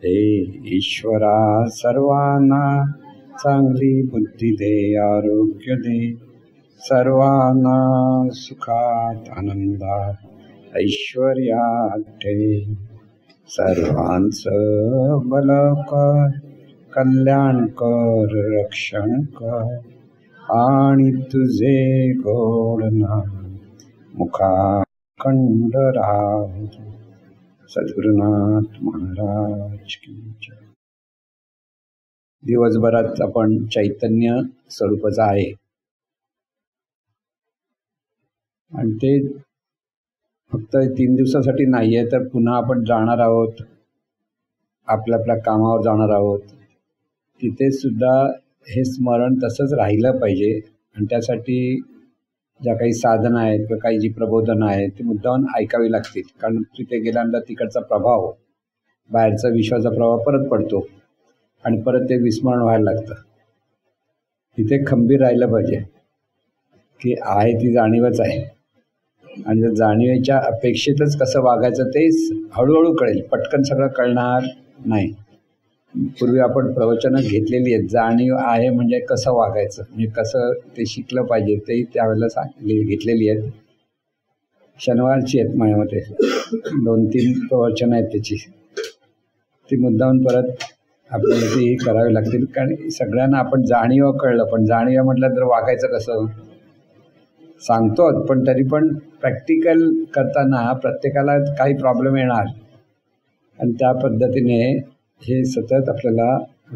हे ईश्वरा सर्वांना चांगली बुद्धी दे, आरोग्य दे, सर्वांना सुखात आनंदात ऐश्वर्यात ठेव. सर्वांचं बल कर, कल्याण कर, रक्षण कर, आणि तुझे गोड नाम मुखाखंड राहू. सद्गुरुनाथ महाराज की जय. दिवसभरात आपण चैतन्य स्वरूपाचं आहे आणि ते फक्त 3 दिवसासाठी नाही आहे, तर पुन्हा आपण जाणार आहोत, आपल्या आपल्या कामावर जाणार आहोत. तिथे सुद्धा हे स्मरण तसंच राहिलं पाहिजे. आणि त्यासाठी ज्या काही साधना आहेत किंवा काही जी प्रबोधनं आहेत ती मुद्दाम ऐकावी लागतील. कारण तिथे गेल्यानंतर तिकडचा प्रभाव, बाहेरचा विश्वाचा प्रभाव परत पडतो आणि परत ते विस्मरण व्हायला लागतं. तिथे खंबीर राहिलं पाहिजे की आहे ती जाणीवच आहे. आणि जर जाणीवेच्या अपेक्षेतच कसं वागायचं ते हळूहळू कळेल, पटकन सगळं कळणार नाही. पूर्वी आपण प्रवचनं घेतलेली आहेत. जाणीव आहे म्हणजे कसं वागायचं, म्हणजे कसं ते शिकलं पाहिजे तेही त्यावेळेला घेतलेली आहेत. शनिवारची आहेत माझ्यामध्ये 2-3 प्रवचनं आहेत त्याची. ती मुद्दाम परत आपल्याला ती करावी लागतील. कारण सगळ्यांना आपण जाणीव कळलं, पण जाणीव म्हटलं तर वागायचं कसं सांगतो, पण तरी पण प्रॅक्टिकल करताना प्रत्येकाला काही प्रॉब्लेम येणार आणि त्या पद्धतीने हे सतत आपल्याला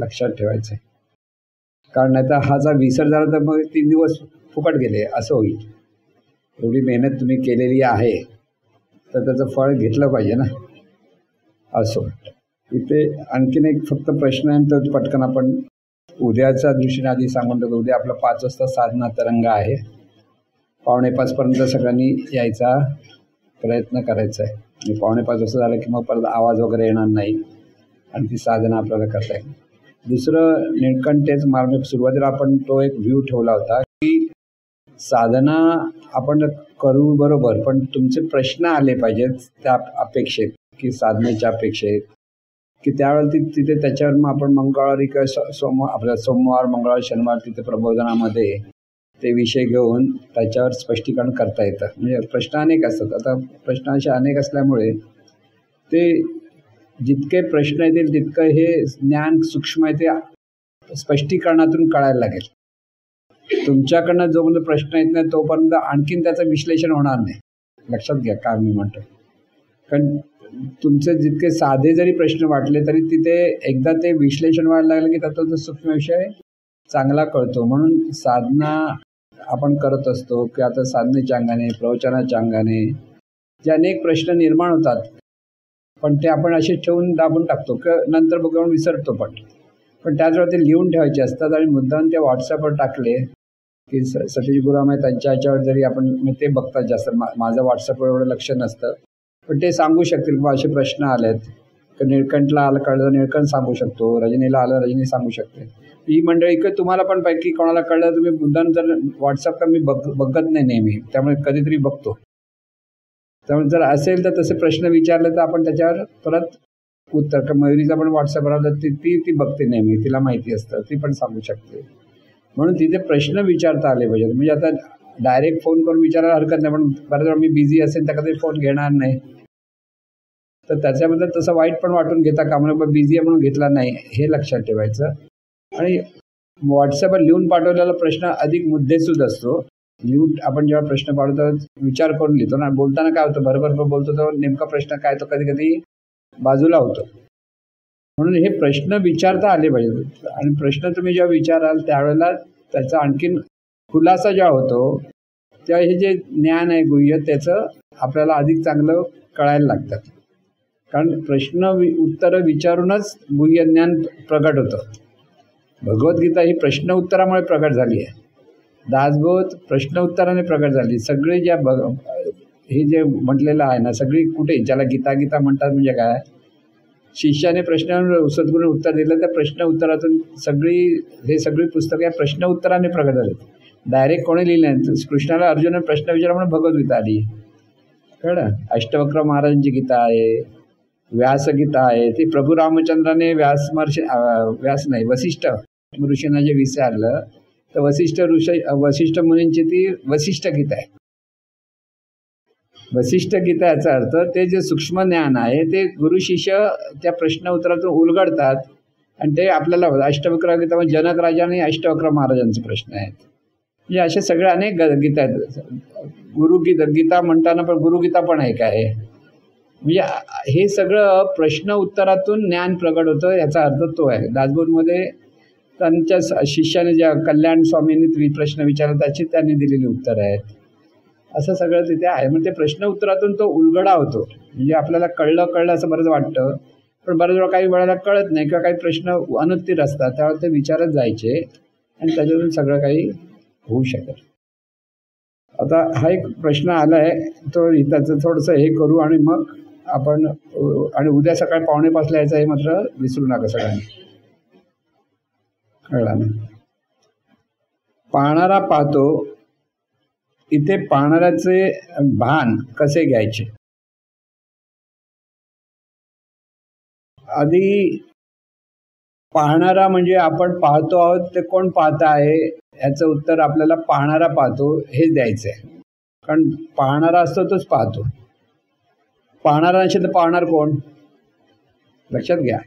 लक्षात ठेवायचं आहे. कारण नाही तर हा जर विसर झाला तर मग 3 दिवस फुकट गेले असं होईल. एवढी मेहनत तुम्ही केलेली आहे तर त्याचं फळ घेतलं पाहिजे ना, असं. इथे आणखीन एक फक्त प्रश्न आहे, तर पटकन आपण उद्याच्या दृष्टीने आधी सांगून टाकू. उद्या आपला 5 वाजता साधना तरंग आहे. 4:45 सगळ्यांनी यायचा प्रयत्न करायचा आहे. आणि 4:45 वाजता झालं की मग परत आवाज वगैरे येणार नाही आणि ती साधना आपल्याला करता येईल. दुसरं निळकंठेच मार्ग सुरुवातीला आपण तो एक व्ह्यू ठेवला होता की साधना आपण करू बरोबर, पण तुमचे प्रश्न आले पाहिजेत त्या अपेक्षेत की साधनेच्या अपेक्षेत, की त्यावेळेला तिथे त्याच्यावर मग आपण मंगळवारी किंवा आपल्या सोमवार, मंगळवार, शनिवार तिथे प्रबोधनामध्ये ते विषय घेऊन त्याच्यावर स्पष्टीकरण करता येतं. म्हणजे प्रश्न अनेक असतात. आता प्रश्न असे अनेक असल्यामुळे ते जितके प्रश्न येतील तितकं हे ज्ञान सूक्ष्म आहे ते स्पष्टीकरणातून कळायला लागेल. तुमच्याकडनं जोपर्यंत प्रश्न येत नाही तोपर्यंत आणखीन त्याचं विश्लेषण होणार नाही. लक्षात घ्या काय मी म्हणतो. कारण तुमचे जितके साधे जरी प्रश्न वाटले तरी तिथे एकदा ते विश्लेषण व्हायला लागलं की त्याचा सूक्ष्म विषय चांगला कळतो. म्हणून साधना आपण करत असतो की आता साधनेच्या अंगाने, प्रवचनाच्या अंगाने जे अनेक प्रश्न निर्माण होतात, पण ते आपण असे ठेवून दाबून टाकतो किंवा नंतर बघून विसरतो. पण त्याचवेळी ते लिहून ठेवायचे असतात आणि मुद्दाम ते व्हॉट्सअपवर टाकले की सतीश गुरुराम आहे त्यांच्या ह्याच्यावर जरी आपण ते बघतात जास्त. माझं व्हॉट्सअपवर एवढं लक्ष नसतं, पण ते सांगू शकतील की असे प्रश्न आलेत. निळकंठला आलं कळलं निळकंठ सांगू शकतो, रजनीला आलं रजनी सांगू शकते. ही मंडळी इकडे तुम्हाला पण पैकी कोणाला कळलं तुम्ही मुद्दाम जर व्हॉट्सअपला मी बघत नाही नेहमी, त्यामुळे कधीतरी बघतो. त्यामुळे जर असेल तर तसे प्रश्न विचारले तर आपण त्याच्यावर परत उत्तर. का मयुरीचा पण व्हॉट्सअपवर आलं ती बघते नेहमी, तिला माहिती असतं, ती पण सांगू शकते. म्हणून तिथे प्रश्न विचारता आले पाहिजेत. म्हणजे आता डायरेक्ट फोन करून विचारायला हरकत नाही, पण बऱ्याच वेळा मी बिझी असेल तर कधी फोन घेणार नाही, तर त्याच्याबद्दल तसं वाईट पण वाटून घेता कामा नये. बिझी आहे म्हणून घेतला नाही हे लक्षात ठेवायचं. आणि व्हॉट्सअपवर लिहून पाठवलेला प्रश्न अधिक मुद्देसूद असतो. लिहून आपण जेव्हा प्रश्न पाठवतो विचार करून लिहितो ना, बोलताना काय होतं बरोबर बोलतो तर नेमका प्रश्न काय तो कधी कधी बाजूला होतो. म्हणून हे प्रश्न विचारता आले पाहिजेत. आणि प्रश्न तुम्ही जेव्हा विचाराल त्यावेळेला त्याचा आणखीन खुलासा जेव्हा होतो तेव्हा हे जे ज्ञान आहे गुह्य त्याचं आपल्याला अधिक चांगलं कळायला लागतं. कारण प्रश्न उत्तरं विचारूनच गुह्य ज्ञान प्रगट होतं. भगवद्गीता ही प्रश्न उत्तरामुळे प्रगट झाली आहे. दासबोध प्रश्न उत्तराने प्रगट झाली. सगळे ज्या हे जे म्हटलेलं आहे ना, सगळी कुठे ज्याला गीता म्हणतात म्हणजे काय, शिष्याने प्रश्नावर सद्गुरूने उत्तर दिलं, त्या प्रश्न उत्तरातून सगळी पुस्तकं या प्रश्न उत्तराने प्रगट झाली. डायरेक्ट कोणी लिहिलं नाही. कृष्णाला अर्जुनाने प्रश्न विचारला म्हणून भगवद्गीता आली. कळलं. अष्टवक्र महाराजांची गीता आहे, व्यासगीता आहे, ती प्रभू रामचंद्राने व्यास नाही वसिष्ठ ऋषींना जे विचारलं तर वसिष्ठ मुनींची ती वसिष्ठ गीता आहे. वसिष्ठ गीता याचा अर्थ ते जे सूक्ष्म ज्ञान आहे ते गुरु शिष्य त्या प्रश्न उत्तरातून उलगडतात आणि ते आपल्याला अष्टवक्र गीता म्हणजे जनक राजा आणि अष्टवक्र महाराजांचे प्रश्न आहेत. म्हणजे असे सगळे अनेक गीता आहेत. गीता म्हणताना पण गुरुगीता पण एक आहे. म्हणजे हे सगळं प्रश्न उत्तरातून ज्ञान प्रगट होतं याचा अर्थ तो आहे. दासबोधमध्ये त्यांच्या शिष्याने ज्या कल्याण स्वामींनी प्रश्न विचारला त्याची त्यांनी दिलेली उत्तर आहेत. असं सगळं तिथे आहे. म्हणजे ते प्रश्न उत्तरातून तो उलगडा होतो. म्हणजे आपल्याला कळलं असं बरंच वाटतं, पण बऱ्याच वेळा काही वेळेला कळत नाही किंवा काही प्रश्न अनुत्तर असतात, त्यावेळेला ते विचारत जायचे आणि त्याच्यातून सगळं काही होऊ शकेल. आता हा एक प्रश्न आला आहे, तो त्याचं थोडंसं हे करू आणि मग आपण आणि उद्या सकाळी 5:45 यायचं हे मात्र विसरू नका सगळ्यांनी. कळला ना? पाहणारा पाहतो, इथे पाहणाऱ्याचे भान कसे घ्यायचे. आधी पाहणारा म्हणजे आपण पाहतो आहोत ते कोण पाहत आहे याचं उत्तर आपल्याला पाहणारा पाहतो हेच द्यायचं आहे. कारण पाहणारा असतो तोच पाहतो. पाहणारा नसेल तर पाहणार कोण? लक्षात घ्या.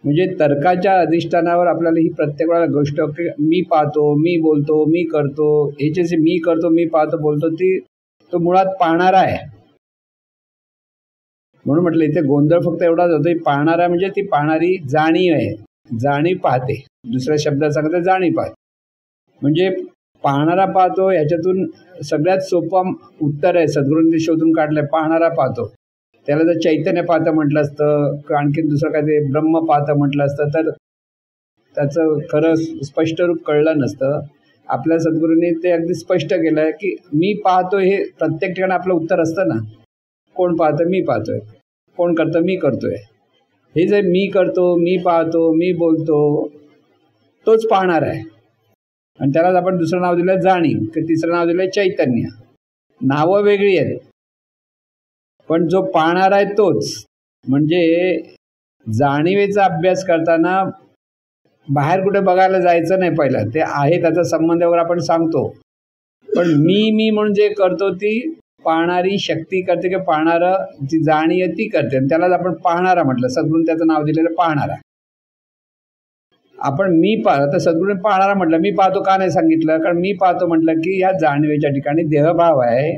म्हणजे तर्काच्या अधिष्ठानावर आपल्याला ही प्रत्येक वेळेला गोष्ट मी पाहतो, मी बोलतो, मी करतो, ह्याचे जे मी करतो, मी पाहतो, बोलतो, तो मुळात पाहणारा आहे. म्हणून म्हटलं इथे गोंधळ फक्त एवढाच होतो. पाहणारा म्हणजे ती पाहणारी जाणीव आहे. जाणीव पाहते. दुसऱ्या शब्दात सांगते जाणीव पाहते. म्हणजे पाहणारा पाहतो ह्याच्यातून सगळ्यात सोपं उत्तर आहे सद्गुरूंनी शोधून काढलंय. पाहणारा पाहतो. त्याला जर चैतन्य पाहतं म्हटलं असतं, आणखी दुसरं काय ते ब्रह्म पाहतं म्हटलं असतं तर त्याचं खरं स्पष्ट रूप कळलं नसतं. आपल्या सद्गुरूंनी ते अगदी स्पष्ट केलं आहे की मी पाहतो हे प्रत्येक ठिकाणी आपलं उत्तर असतं ना. कोण पाहतं? मी पाहतोय. कोण करतं? मी करतोय. हे जे मी करतो, मी पाहतो, मी बोलतो, तोच पाहणार आहे. आणि त्यालाच आपण दुसरं नाव दिलं जाणीव, तिसरं नाव दिलं चैतन्य. नावं वेगळी आहेत पण जो पाहणार आहे तोच. म्हणजे जाणीवेचा अभ्यास करताना बाहेर कुठे बघायला जायचं नाही. पहिलं ते आहे त्याचा संबंध वगैरे आपण सांगतो, पण मी म्हणून जे करतो ती पाहणारी शक्ती करते की पाहणारं जी जाणीव ती करते आणि त्यालाच आपण पाहणारा म्हटलं. सद्गुरूंनी त्याचं नाव दिलेलं पाहणारा. आपण मी तर सद्गुरूंनी पाहणारा म्हटलं. मी पाहतो का नाही सांगितलं? कारण मी पाहतो म्हटलं की या जाणीवेच्या ठिकाणी देहभाव आहे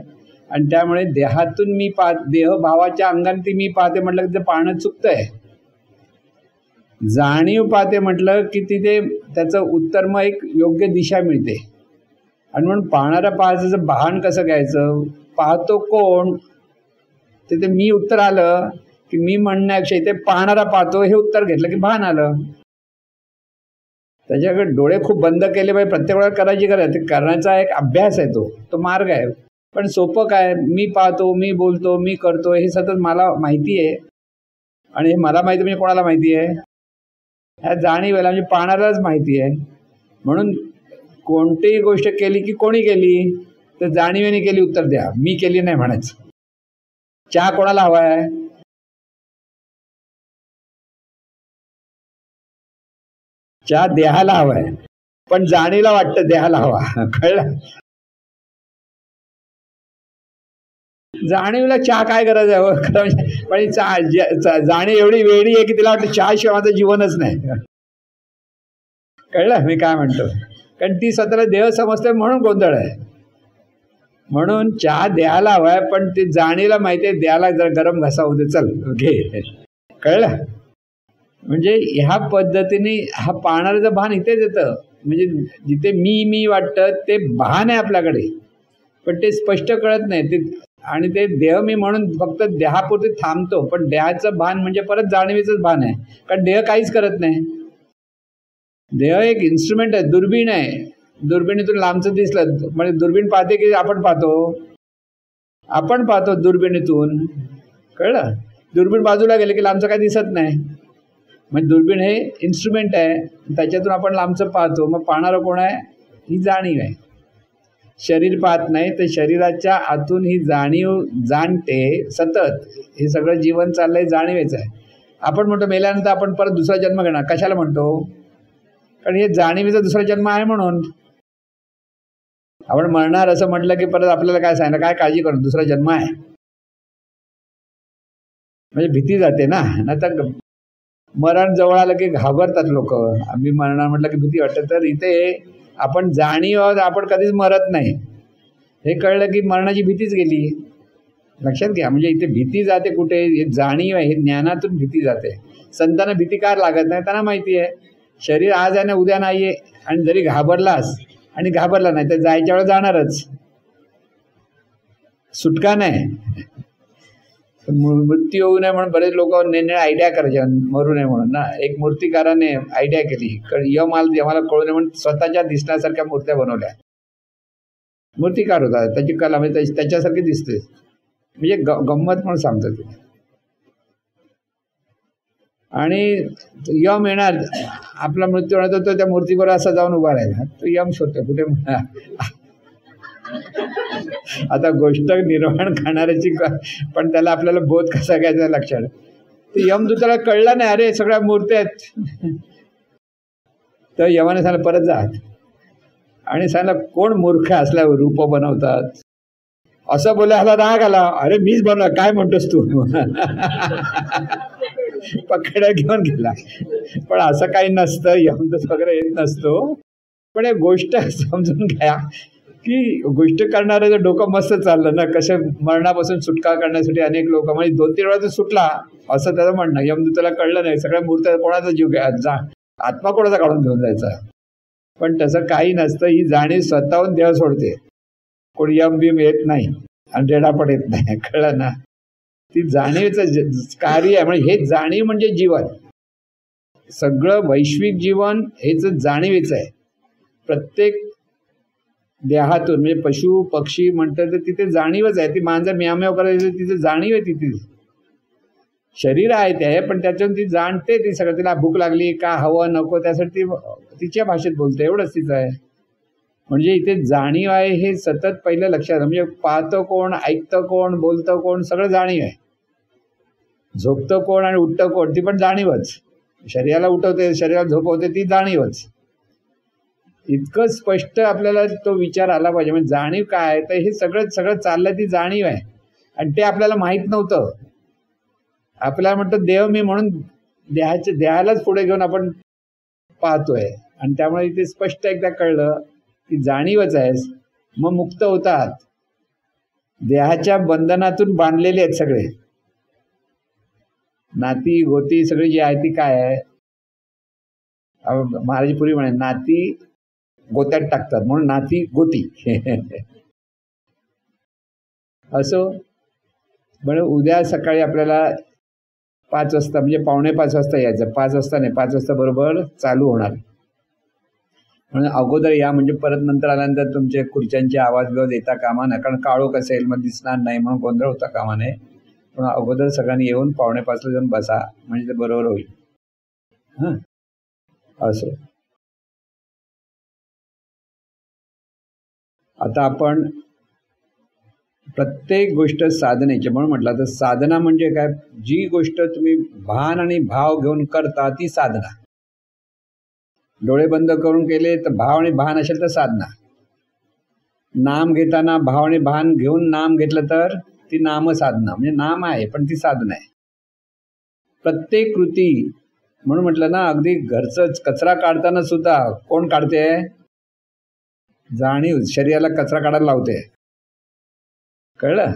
आणि त्यामुळे देहातून मी देहभावाच्या अंगाने ती मी पाहते म्हटलं की ते पाहणं चुकतंय. जाणीव पाहते म्हटलं की तिथे त्याचं उत्तर मग एक योग्य दिशा मिळते. आणि म्हणून पाहणारा पाहायचं भान कसं घ्यायचं? पाहतो कोण? तिथे मी उत्तर आलं की मी म्हणण्यापेक्षा इथे पाहणारा पाहतो हे उत्तर घेतलं की भान आलं. त्याच्याकडे डोळे खूप बंद केले पाहिजे. प्रत्येक वेळा करायची गरज. ते करण्याचा एक अभ्यास आहे, तो मार्ग आहे. पण सोपं काय? मी पाहतो, मी बोलतो, मी करतो हे सतत मला माहिती आहे. आणि हे मला माहिती म्हणजे कोणाला माहिती आहे? ह्या जाणीवेला म्हणजे पाहणाराच माहिती आहे. म्हणून कोणतीही गोष्ट केली की कोणी केली तर जाणीवेने केली उत्तर द्या. मी केली नाही म्हणायचं. चहा कोणाला हवा आहे? चहा देहाला हवाय, पण जाणीला वाटतं देहाला हवा. कळलं? जाणीवला चहा काय गरज आहे? खरं म्हणजे पण जाणीव एवढी वेळी आहे की तिला वाटतं चहाशिवाय माझं जीवनच नाही. कळलं मी काय म्हणतो? कारण ती स्वतःला देह समजते म्हणून गोंधळ आहे. म्हणून चहा देहाला हवाय, पण ते जाणीला माहिती आहे देहाला जर गरम घसा होते, चल घे. कळलं? म्हणजे ह्या पद्धतीने हा पाहणाऱ्याचं भान इथेच येतं. म्हणजे जिथे मी वाटतं ते भान आहे आपल्याकडे, पण ते स्पष्ट कळत नाही. ते आणि ते देह मी म्हणून फक्त देहापुरते थांबतो, पण देहाचं भान म्हणजे परत जाणीवेचंच भान आहे. कारण देह काहीच करत नाही. देह एक इन्स्ट्रुमेंट आहे, दुर्बीण आहे. दुर्बिणीतून लांबचं दिसलं म्हणजे दुर्बीण पाहते की आपण पाहतो? आपण पाहतो दुर्बिणीतून. कळलं? दुर्बीण बाजूला गेले की लांबचं काही दिसत नाही. म्हणजे दुर्बीण हे इन्स्ट्रुमेंट आहे, त्याच्यातून आपण लांबचं पाहतो. मग पाहणारं कोण आहे? ही जाणीव आहे. शरीर पाहत नाही, तर शरीराच्या आतून ही जाणीव जाणते सतत. हे सगळं जीवन चाललंय जाणीवेचं आहे. आपण म्हणतो मेल्यानंतर आपण परत दुसरा जन्म घेणार, कशाला म्हणतो? कारण हे जाणीवेचा दुसरा जन्म आहे म्हणून. आपण मरणार असं म्हटलं की परत आपल्याला काय सांगितलं, काय काळजी करून दुसरा जन्म आहे, म्हणजे भीती जाते ना. नाहीतर मरण जवळ आलं की घाबरतात लोक, आम्ही मरणार म्हटलं की भीती वाटते. तर इथे आपण जाणीव आहोत, आपण कधीच मरत नाही हे कळलं की मरणाची भीतीच गेली. लक्षात घ्या, म्हणजे इथे भीती जाते कुठे? हे जाणीव आहे, हे ज्ञानातून भीती जाते. संतांना भीती का लागत नाही? त्यांना माहिती आहे शरीर आज आहे ना उद्या नाही आहे, आणि जरी घाबरलास आणि घाबरला नाही तर जायच्या वेळेला जाणारच, सुटका नाही. मृत्यू होऊ नये म्हणून बरेच लोक नेहमी आयडिया करायचे मरू नये म्हणून ना. एक मूर्तिकाराने आयडिया केली, यमाला कळू नये म्हणून स्वतःच्या दिसण्यासारख्या मूर्त्या बनवल्या. मूर्तिकार होता, त्याची कला म्हणजे त्याच्यासारखी दिसते, म्हणजे गंमत म्हणून सांगतात ते. आणि यम येणार, आपला मृत्यू होणार, तो त्या मूर्तीवर असा जाऊन उभा राहिला. तो यम शोधतो कुठे. आता गोष्ट निर्माण करणाऱ्याची, पण त्याला आपल्याला बोध कसा घ्यायचा लक्षात. तर यमदूताला कळलं नाही, अरे सगळ्या मूर्त्या आहेत. तर यमाने सांगितलं परत जा, आणि सांगितलं कोण मूर्ख असल्यावर रूप बनवतात, असं बोला. ह्याला राग आला, अरे मीच बनवला, काय म्हणतोस तू. पकड्या घेऊन गेला. पण असं काही नसतं, यमदूत वगैरे येत नसतो. पण एक गोष्ट समजून घ्या की गोष्ट करणाऱ्याचं डोकं मस्त चाललं ना. कसं मरणापासून सुटका करण्यासाठी अनेक लोक, म्हणजे 2-3 वेळा तर सुटला असं त्याचं म्हणणं. यमदूताला कळलं नाही, सगळ्या मूर्त्या कोणाचा जीव घ्या, आत्मा कोणाचा काढून घेऊन जायचा. पण तसं काही नसतं. ही जाणीव स्वतःहून देह सोडते, कोणी यम बिम येत नाही आणि रेडा पण येत नाही. कळलं ना, ती जाणीवेचं कार्य आहे. म्हणजे हे जाणीव म्हणजे जीवन, सगळं वैश्विक जीवन हेच जाणीवेचं आहे. प्रत्येक देहातून, म्हणजे पशु पक्षी म्हणतात तर तिथे जाणीवच आहे. ती मांजर म्याव करायची, तिथे जाणीव आहे. तिथे शरीर आहे ते, पण त्याच्यातून ती जाणते. ती सगळं, तिला भूक लागली का, हवं नको, त्यासाठी ती तिच्या भाषेत बोलते, एवढंच तिचं आहे. म्हणजे इथे जाणीव आहे हे सतत पहिलं लक्षात. म्हणजे पाहतं कोण, ऐकतं कोण, बोलतं कोण, सगळं जाणीव आहे. झोपतं कोण आणि उठतं कोण, ती पण जाणीवच. शरीराला उठवते, शरीराला झोपवते, ती जाणीवच. इतकं स्पष्ट आपल्याला तो विचार आला पाहिजे. म्हणजे जाणीव काय आहे, तर हे सगळं चाललं ती जाणीव आहे. आणि ते आपल्याला माहीत नव्हतं. आपल्याला म्हणतो देव मी, म्हणून देहालाच पुढे घेऊन आपण पाहतोय. आणि त्यामुळे इथे स्पष्ट एकदा कळलं की जाणीवच आहेस, मग मुक्त होतात. देहाच्या बंधनातून बांधलेले आहेत सगळे. नाती गोती सगळी जी आहे ती काय आहे, महाराज पूर्वी म्हणे नाती गोत्यात टाकतात, म्हणून नाती गोती. असो, पण उद्या सकाळी आपल्याला 5 वाजता, म्हणजे 4:45 वाजता यायचं. 5 वाजता नाही, 5 वाजता बरोबर चालू होणार. म्हणून अगोदर या, म्हणजे परत नंतर आल्यानंतर तुमचे खुर्च्यांचे आवाज बिवाज येता कामा नये. कारण काळोख असेल, मग दिसणार नाही, म्हणून गोंधळ होता कामा नये. पण अगोदर सगळ्यांनी येऊन 4:45ला जाऊन बसा, म्हणजे ते बरोबर होईल. हां, असं. आता आपण प्रत्येक गोष्ट साधनेची, म्हणून म्हटलं तर साधना म्हणजे काय, जी गोष्ट तुम्ही भान आणि भाव घेऊन करता ती साधना. डोळे बंद करून केले तर भाव आणि भान असेल तर साधना. नाम घेताना भाव आणि भान घेऊन नाम घेतलं तर ती नाम साधना. म्हणजे नाम आहे पण ती साधना आहे. प्रत्येक कृती, म्हणून म्हटलं ना, अगदी घरचं कचरा काढताना सुद्धा कोण काढते? जाणीव शरीराला कचरा काढायला लावते. कळलं?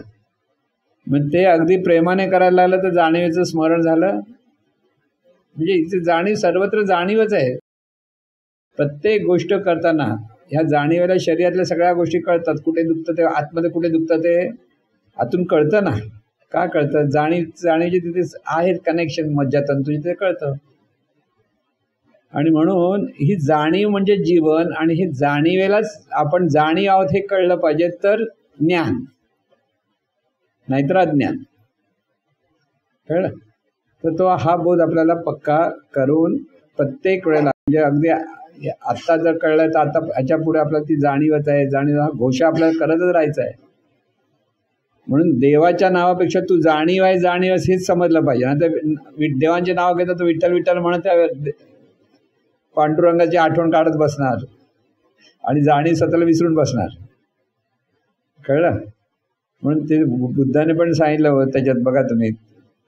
मग ते अगदी प्रेमाने करायला लागलं तर जाणीवेचं स्मरण झालं. म्हणजे इथे जाणीव, सर्वत्र जाणीवच आहे. प्रत्येक गोष्ट करताना ह्या जाणीवेला शरीरातल्या सगळ्या गोष्टी कळतात. कुठे दुखतं ते आतमध्ये, कुठे दुखतं ते आतून कळतं ना. का कळतं? जाणीवचे तिथे आहेत कनेक्शन, मज्जातंतू, तिथे कळतं. आणि म्हणून ही जाणीव म्हणजे जीवन, आणि ही जाणीवेलाच आपण जाणीव आहोत हे कळलं पाहिजे, तर ज्ञान, नाहीतर अज्ञान. कळलं? तर तो हा बोध आपल्याला पक्का करून प्रत्येक वेळेला, म्हणजे अगदी आत्ता जर कळलं तर आता ह्याच्या पुढे आपल्याला ती जाणीवच आहे. जाणीव हा घोषा आपल्याला करतच राहायचा आहे. म्हणून देवाच्या नावापेक्षा तू जाणीव आहे जाणीव हेच समजलं पाहिजे. नंतर देवांचे नाव घेतात तर विठ्ठल विठ्ठल म्हणत त्या पांडुरंगाची आठवण काढत बसणार आणि जाणीव स्वतःला विसरून बसणार. कळलं? म्हणून ते बुद्धाने पण सांगितलं होतं त्याच्यात बघा तुम्ही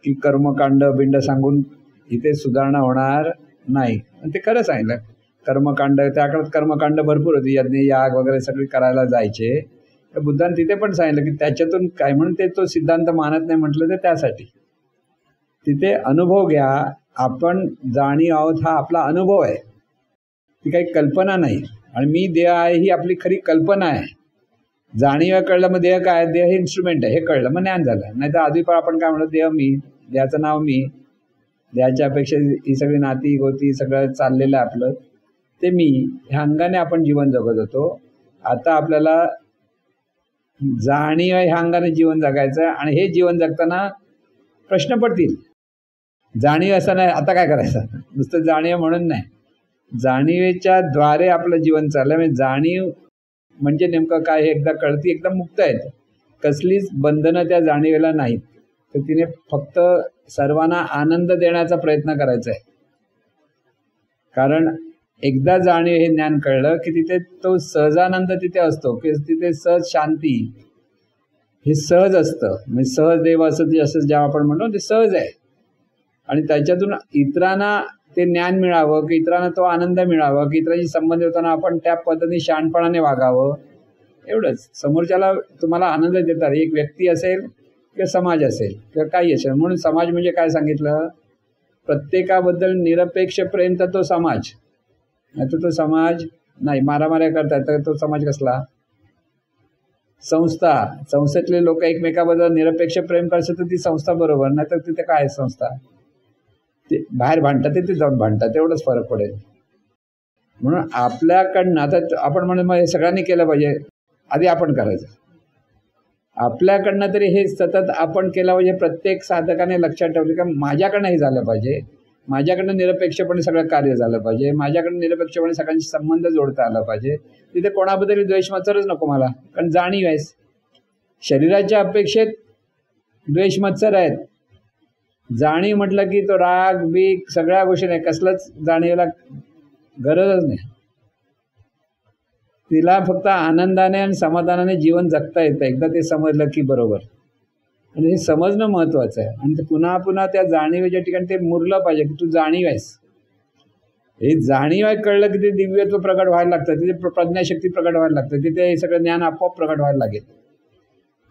की कर्मकांड बिंड सांगून इथे सुधारणा होणार नाही. आणि ते खरं सांगितलं. कर्मकांड त्या काळात कर्मकांड भरपूर होती. यज्ञ याग वगैरे सगळे करायला जायचे. तर बुद्धाने तिथे पण सांगितलं की त्याच्यातून काय म्हणून ते तो सिद्धांत मानत नाही म्हटलं तर त्यासाठी तिथे अनुभव घ्या. आपण जाणीव आहोत हा आपला अनुभव आहे, ती काही कल्पना नाही. आणि मी देह आहे ही आपली खरी कल्पना आहे. जाणीव कळलं मग देह काय, देह हे इन्स्ट्रुमेंट आहे हे कळलं मग ज्ञान झालं. नाही तर आधी पण आपण काय म्हणतो देह मी, देहाचं नाव मी, देहाच्या अपेक्षा ही सगळी नाती गोती सगळं चाललेलं आहे आपलं ते मी, ह्या अंगाने आपण जीवन जगत होतो. आता आपल्याला जाणीव ह्या अंगाने जीवन जगायचं आहे. आणि हे जीवन जगताना प्रश्न पडतील. जाणीव असं नाही आता काय करायचं, नुसतं जाणीव म्हणून नाही, जाणीवेच्या द्वारे आपलं जीवन चाललं. म्हणजे जाणीव म्हणजे नेमकं काय हे एकदा कळती एकदम मुक्त आहेत. कसलीच बंधनं त्या जाणीवेला नाहीत. तर तिने फक्त सर्वांना आनंद देण्याचा प्रयत्न करायचा आहे. कारण एकदा जाणीव हे ज्ञान कळलं की तिथे तो सहजानंद तिथे असतो, की तिथे सहज शांती हे सहज असतं. म्हणजे सहज देव असं जसं जेव्हा आपण म्हणतो ते सहज आहे. आणि त्याच्यातून इतरांना ते ज्ञान मिळावं की इतरांना तो आनंद मिळावा की इतरांशी संबंध होताना आपण त्या पद्धतीने शहाणपणाने वागावं एवढंच. समोरच्याला तुम्हाला आनंद देतात. एक व्यक्ती असेल किंवा समाज असेल किंवा काही असेल. म्हणून समाज म्हणजे काय सांगितलं, प्रत्येकाबद्दल निरपेक्ष प्रेम तर तो समाज. नाही तर तो समाज नाही. मारामाऱ्या करतात तर तो समाज कसला. संस्था, संस्थेतले लोक एकमेकाबद्दल निरपेक्ष प्रेम करतात तर ती संस्था बरोबर. नाही तर तिथे काय संस्था, ते बाहेर भांडतात तिथे जाऊन भांडतात एवढंच फरक पडेल. म्हणून आपल्याकडनं आता आपण म्हणून मग हे सगळ्यांनी केलं पाहिजे, आधी आपण करायचं. आपल्याकडनं तरी हे सतत आपण केलं पाहिजे. प्रत्येक साधकाने लक्षात ठेवलं का माझ्याकडनं हे झालं पाहिजे, माझ्याकडनं निरपेक्षपणे सगळं कार्य झालं पाहिजे, माझ्याकडनं निरपेक्षपणे सगळ्यांशी संबंध जोडता आला पाहिजे. तिथे कोणाबद्दल द्वेष मत्सरच नको मला, कारण जाणीव आहेस. शरीराच्या अपेक्षेत द्वेष मत्सर आहेत. जाणीव म्हटलं की तो राग बीक सगळ्या गोष्टी नाही, कसलंच जाणीवेला गरजच नाही. तिला फक्त आनंदाने आणि समाधानाने जीवन जगता येतं एकदा ते समजलं की बरोबर. आणि हे समजणं महत्त्वाचं आहे. आणि ते पुन्हा पुन्हा त्या जाणीवेच्या ठिकाणी ते मुरलं पाहिजे की तू जाणीव आहेस. हे जाणीव आहे कळलं की ते दिव्यत्व प्रकट व्हायला लागतं, तिथे प्रज्ञाशक्ती प्रकट व्हायला लागतं, तिथे हे सगळं ज्ञान आपोआप प्रकट व्हायला लागेल.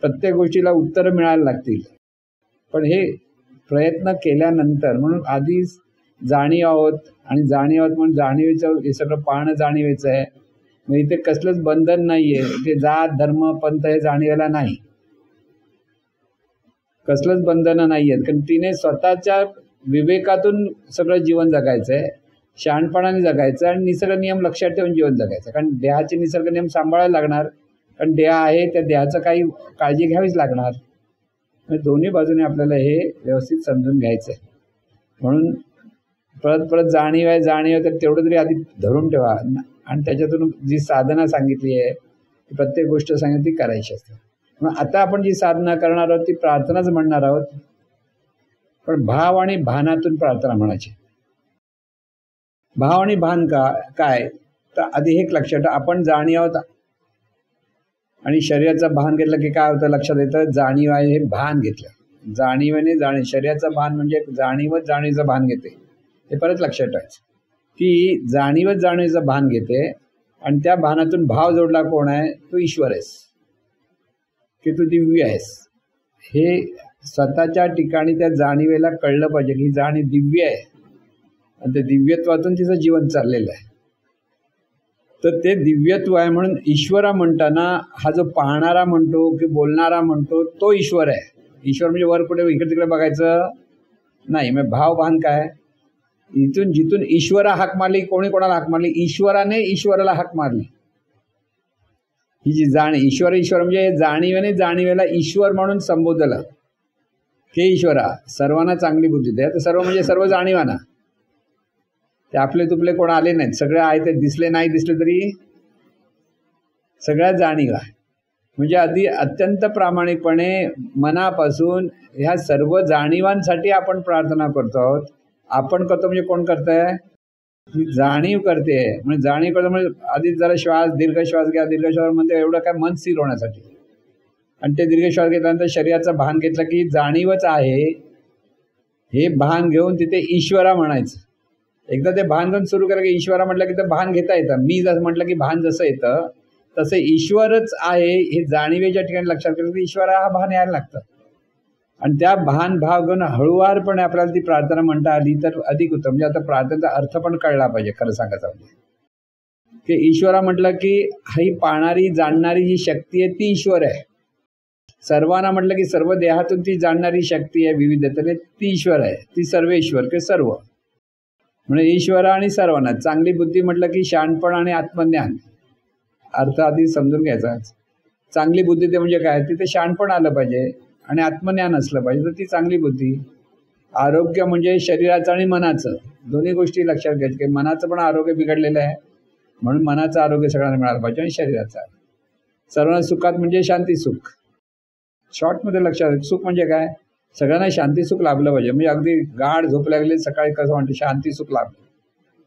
प्रत्येक गोष्टीला उत्तरं मिळायला लागतील. पण हे प्रयत्न केल्यानंतर, म्हणून आधी जाणीव आहोत आणि जाणीव आहोत म्हणून जाणीवेचं हे सगळं पाहणं जाणीवेचं आहे. मग इथे कसलंच बंधन नाही आहे. इथे जात धर्म पंथ हे जाणीवेला नाही, कसलंच बंधनं नाही आहेत. कारण तिने स्वतःच्या विवेकातून सगळं जीवन जगायचं आहे, शहाणपणाने जगायचं आणि निसर्ग नियम लक्षात ठेवून जीवन जगायचं. कारण देहाचे निसर्ग नियम सांभाळायला लागणार, कारण देह आहे त्या देहाचं काही काळजी घ्यावीच लागणार. दोन्ही बाजूने आपल्याला हे व्यवस्थित समजून घ्यायचं आहे. म्हणून परत परत जाणीव आहे जाणीव आहे तर तेवढं तरी आधी धरून ठेवा. आणि त्याच्यातून जी साधना सांगितली आहे ती प्रत्येक गोष्ट सांगितली करायची असते. मग आता आपण जी साधना करणार आहोत ती प्रार्थनाच म्हणणार आहोत, पण भाव आणि भानातून प्रार्थना म्हणायची. भाव आणि भान काय तर आधी हे लक्षात, आपण जाणीव आहोत आणि शरीराचं भान घेतलं की काय होतं लक्षात येतं, जाणीव आहे हे भान घेतलं. जाणीवेने जाणीव, शरीराचं भान म्हणजे जाणीवच जाणीवेचं भान घेते. हे परत लक्षात ठेवायचं की जाणीवच जाणीवेचं भान घेते आणि त्या भानातून भाव जोडला कोण आहे, तू ईश्वर आहेस की तू दिव्य आहेस. हे स्वतःच्या ठिकाणी त्या जाणीवेला कळलं पाहिजे की ही जाणीव दिव्य आहे आणि त्या दिव्यत्वातून तिचं जीवन चाललेलं आहे. तर ते दिव्यत्व आहे म्हणून ईश्वरा म्हणताना हा जो पाहणारा म्हणतो की बोलणारा म्हणतो तो ईश्वर आहे. ईश्वर म्हणजे वर कुठे इकडे तिकडे बघायचं नाही. मग भाव भान काय, इथून जिथून ईश्वरा हाक मारली, कोणी कोणाला हाक मारली, ईश्वराने ईश्वराला हाक मारली. ही जी ईश्वर म्हणजे जाणीवेने जाणीवेला ईश्वर म्हणून संबोधलं की ईश्वरा सर्वांना चांगली बुद्धी दे. तर सर्व म्हणजे सर्व जाणीवाना. ते आपले तुपले कोण आले नाहीत, सगळे आहे ते दिसले नाही दिसले तरी सगळ्या जाणीवा, म्हणजे आधी अत्यंत प्रामाणिकपणे मनापासून ह्या सर्व जाणीवांसाठी आपण प्रार्थना करतो आहोत. आपण करतो म्हणजे कोण करतंय? जाणीव करते. म्हणजे जाणीव करतो म्हणजे आधी जरा श्वास, दीर्घ श्वास घ्या. दीर्घ श्वास म्हणजे एवढं काय मन स्थिर होण्यासाठी, आणि ते दीर्घ श्वास घेतल्यानंतर शरीराचं भान घेतलं की जाणीवच आहे हे भान घेऊन तिथे ईश्वरा म्हणायचं. एकदा ते भान घेऊन सुरू केलं की ईश्वरा म्हटलं की ते भान घेता येतं. मी जसं म्हटलं की भान जसं येतं तसं ईश्वरच आहे हे जाणीवेच्या ठिकाणी लक्षात केलं की ईश्वरा हा भान यायला लागतं. आणि त्या भान भाव घेऊन हळूवारपणे आपल्याला ती प्रार्थना म्हणता आली तर अधिक उत्तम. म्हणजे आता प्रार्थनेचा अर्थ पण कळला पाहिजे. खरं सांगायचं म्हणजे की ईश्वरा म्हटलं की ही पाहणारी जाणणारी जी शक्ती आहे ती ईश्वर आहे. सर्वांना म्हटलं की सर्व देहातून ती जाणणारी शक्ती आहे विविधतेने, ती ईश्वर आहे. ती सर्वेश्वर की सर्व म्हणजे ईश्वरा आणि सर्वांना. चांगली बुद्धी म्हटलं की शहाणपण आणि आत्मज्ञान. अर्थ आधी समजून घ्यायचा. चांगली बुद्धी ते म्हणजे काय? तिथे शहाणपण आलं पाहिजे आणि आत्मज्ञान असलं पाहिजे, तर ती चांगली बुद्धी. आरोग्य म्हणजे शरीराचं आणि मनाचं दोन्ही गोष्टी लक्षात घ्यायच्या की मनाचं पण आरोग्य बिघडलेलं आहे, म्हणून मनाचं आरोग्य सगळ्यांना मिळालं पाहिजे आणि शरीराचं. सर्वांना सुखात म्हणजे शांती सुख. शॉर्टमध्ये लक्षात, सुख म्हणजे काय? सगळ्यांना शांती सुख लाभलं पाहिजे. म्हणजे अगदी गाढ झोप लागली सकाळी कसं म्हणते शांती सुख लाभलं.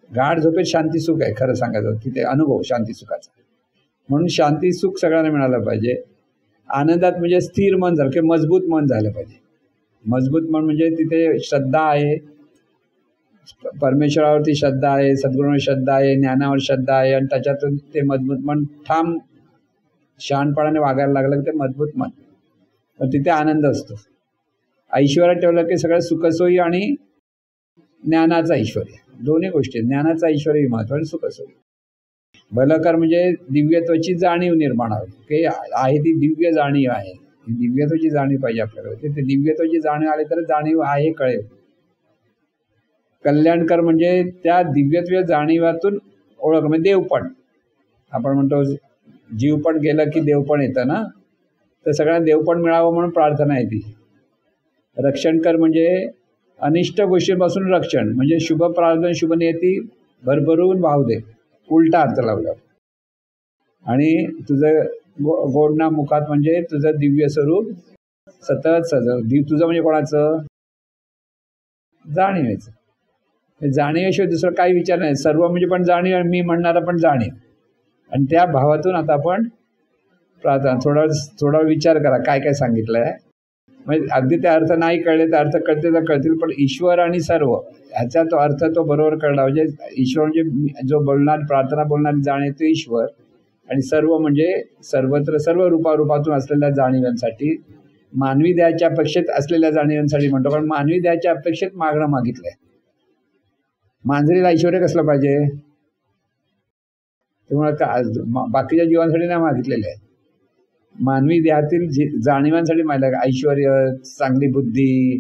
गाढ झोपेत शांती सुख आहे खरं सांगायचं, तिथे अनुभव शांती सुखाचा. म्हणून शांती सुख सगळ्यांना मिळालं पाहिजे. आनंदात म्हणजे स्थिर मन झालं की मजबूत मन झालं पाहिजे. मजबूत मन म्हणजे तिथे श्रद्धा आहे, परमेश्वरावरती श्रद्धा आहे, सद्गुरूंवर श्रद्धा आहे, ज्ञानावर श्रद्धा आहे, आणि त्याच्यातून ते मजबूत मन ठाम शहाणपणाने वागायला लागलं की ते मजबूत मन, तर तिथे आनंद असतो. ऐश्वर्यात ठेवलं की सगळं सुखसोयी आणि ज्ञानाचा ऐश्वर्य, दोन्ही गोष्टी. ज्ञानाचा ऐश्वर्य महत्व आणि सुखसोयी. भलकर म्हणजे दिव्यत्वाची जाणीव निर्माण होते की आहे ती दिव्य जाणीव आहे. दिव्यत्वाची जाणीव पाहिजे आपल्याकडे. ते दिव्यत्वाची जाणीव आली तर जाणीव आहे कळेल. कल्याणकर म्हणजे त्या दिव्यत्व जाणीवातून ओळख म्हणजे देवपण. आपण म्हणतो जीव पण गेलं की देवपण येतं ना, तर सगळ्यांना देवपण मिळावं म्हणून प्रार्थना आहे ती. रक्षणकर म्हणजे अनिष्ट गोष्टींपासून रक्षण, म्हणजे शुभ प्रार्थना शुभ नियती भरभरून वाहू दे, उलटा अर्थ लावला. आणि तुझं गोडना मुखात म्हणजे तुझं दिव्य स्वरूप सतत सजव. तुझं म्हणजे कोणाचं? जाणीवेचं. जाणीवेशिवाय दुसरं काही विचार नाही. सर्व म्हणजे पण जाणीव, मी म्हणणारा पण जाणीव. आणि त्या भावातून आता आपण प्रार्थना थोडा विचार करा काय काय सांगितलं आहे. म्हणजे अगदी ते अर्थ नाही कळले तर अर्थ कळते तर कळतील, पण ईश्वर आणि सर्व ह्याचा तो अर्थ तो बरोबर कळला. म्हणजे ईश्वर म्हणजे जो बोलणार प्रार्थना बोलणारी जाणीव तो ईश्वर, आणि सर्व म्हणजे सर्वत्र सर्व रूपातून असलेल्या जाणीवांसाठी, मानवी देहाच्या अपेक्षेत असलेल्या जाणीवांसाठी म्हणतो. कारण मानवी देहाच्या अपेक्षेत मागणं मागितलंय. मांजरीला ऐश्वर्य कसलं पाहिजे? त्यामुळे बाकीच्या जीवांसाठी नाही मागितलेलं आहे. मानवी देहातील जाणीवांसाठी माहिती ऐश्वर्य, चांगली बुद्धी,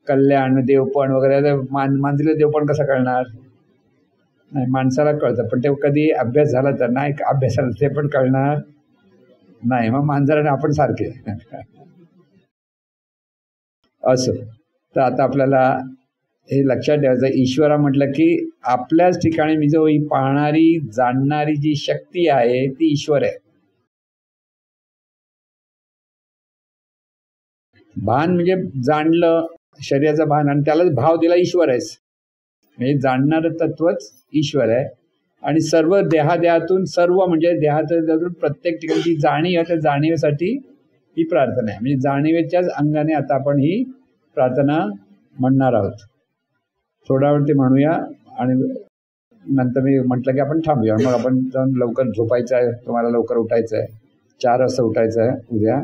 कल्याण, देवपण वगैरे. मांजरीला देवपण कसं कळणार? नाही, माणसाला कळतं पण ते कधी अभ्यास झाला तर नाही, अभ्यास झाला ते पण कळणार नाही. मग मांजराने आपण सारखे असं. तर आता आपल्याला हे लक्षात ठेवायचं, ईश्वरा म्हटलं की आपल्याच ठिकाणी मी जो ही पाहणारी जाणणारी जी शक्ती आहे ती ईश्वर आहे. भान म्हणजे जाणलं, शरीराचं भान, आणि त्यालाच भाव दिला ईश्वर आहेस, म्हणजे जाणणारं तत्वच ईश्वर आहे. आणि सर्व देहातून सर्व म्हणजे देहातून प्रत्येक ठिकाणी ती जाणीव, त्या जाणीवेसाठी ही प्रार्थना आहे. म्हणजे जाणीवेच्याच अंगाने आता आपण ही प्रार्थना म्हणणार आहोत. थोडा वेळ ते म्हणूया आणि नंतर मी म्हटलं की आपण थांबूया. मग आपण जाऊन लवकर झोपायचं आहे, तुम्हाला लवकर उठायचं आहे, 4 वाजता उठायचं आहे उद्या.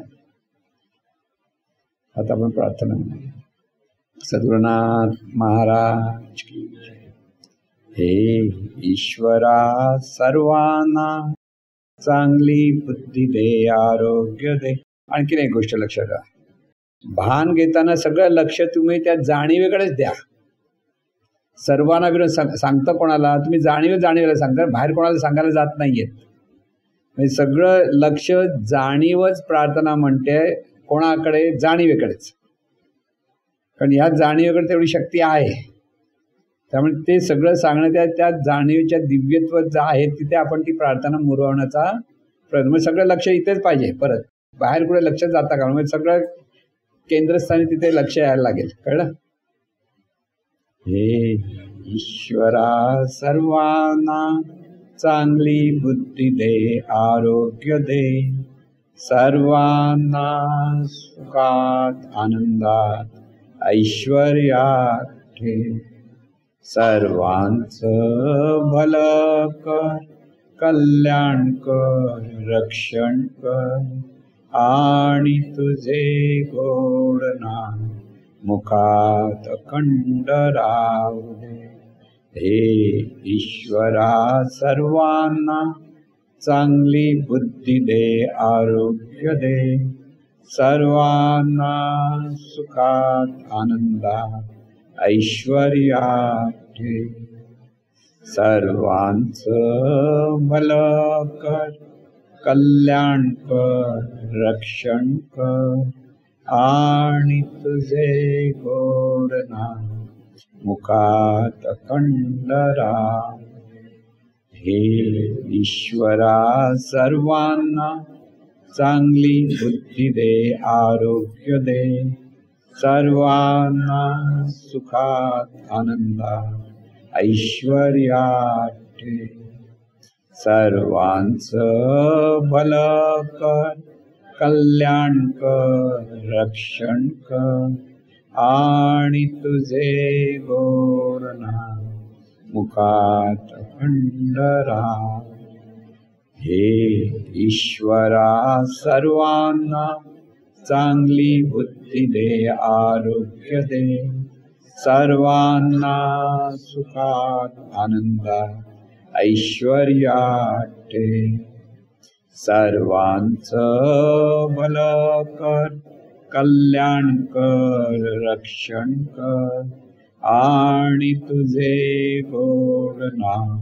आता आपण प्रार्थना म्हणूया. सद्गुरुनाथ महाराज की जय. हे ईश्वरा सर्वांना चांगली बुद्धी दे, आरोग्य दे. आणखीन एक गोष्ट लक्षात घ्या, भान घेताना सगळं लक्ष तुम्ही त्या जाणीवेकडेच द्या. सर्वांना विरोध सांगता कोणाला? तुम्ही जाणीवेला सांगता, बाहेर कोणाला सांगायला जात नाहीयेत. म्हणजे सगळं लक्ष जाणीवच प्रार्थना म्हणते. कोणाकडे? जाणीवेकडेच. कारण ह्या जाणीवेकडे तेवढी शक्ती आहे. त्यामुळे ते सगळं सांगण्यात त्या जाणीवेच्या दिव्यत्व जे आहे तिथे आपण ती प्रार्थना मुरवण्याचा प्रयत्न, म्हणजे सगळं लक्ष इथेच पाहिजे, परत बाहेर कुठे लक्ष जाता का, म्हणजे सगळं केंद्रस्थानी तिथे लक्ष यायला लागेल. कळलं? हे ईश्वरा सर्वांना चांगली बुद्धी दे, आरोग्य दे, सर्वांना सुखात आनंदात ऐश्वर्यात ठेव, सर्वांचं भलं कर, कल्याण कर, रक्षण कर, आणि तुझे गोड नाम मुखात अखंड राहू दे. हे ईश्वरा सर्वांना चांगली बुद्धी दे, आरोग्य दे, सर्वांना सुखात आनंदात ऐश्वर्यात ठेव, सर्वांचं भलं कर, कल्याण कर, रक्षण कर, आणि तुझे गोड नाम मुखात अखंड राहू. हे ईश्वरा सर्वांना चांगली बुद्धी दे, आरोग्य दे, सर्वांना सुखात आनंदात ऐश्वर्यात ठेव, सर्वांचं भलं कर, कल्याण कर, रक्षण कर, आणि तुझे गोड नाम मुखात अखंड राहू. हे ईश्वरा सर्वांना चांगली बुद्धी दे, आरोग्य दे, सर्वांना सुखात आनंदात ऐश्वर्यात ठेव, सर्वांचं भलं कर, कल्याण कर, रक्षण कर, आणि तुझे गोड नाम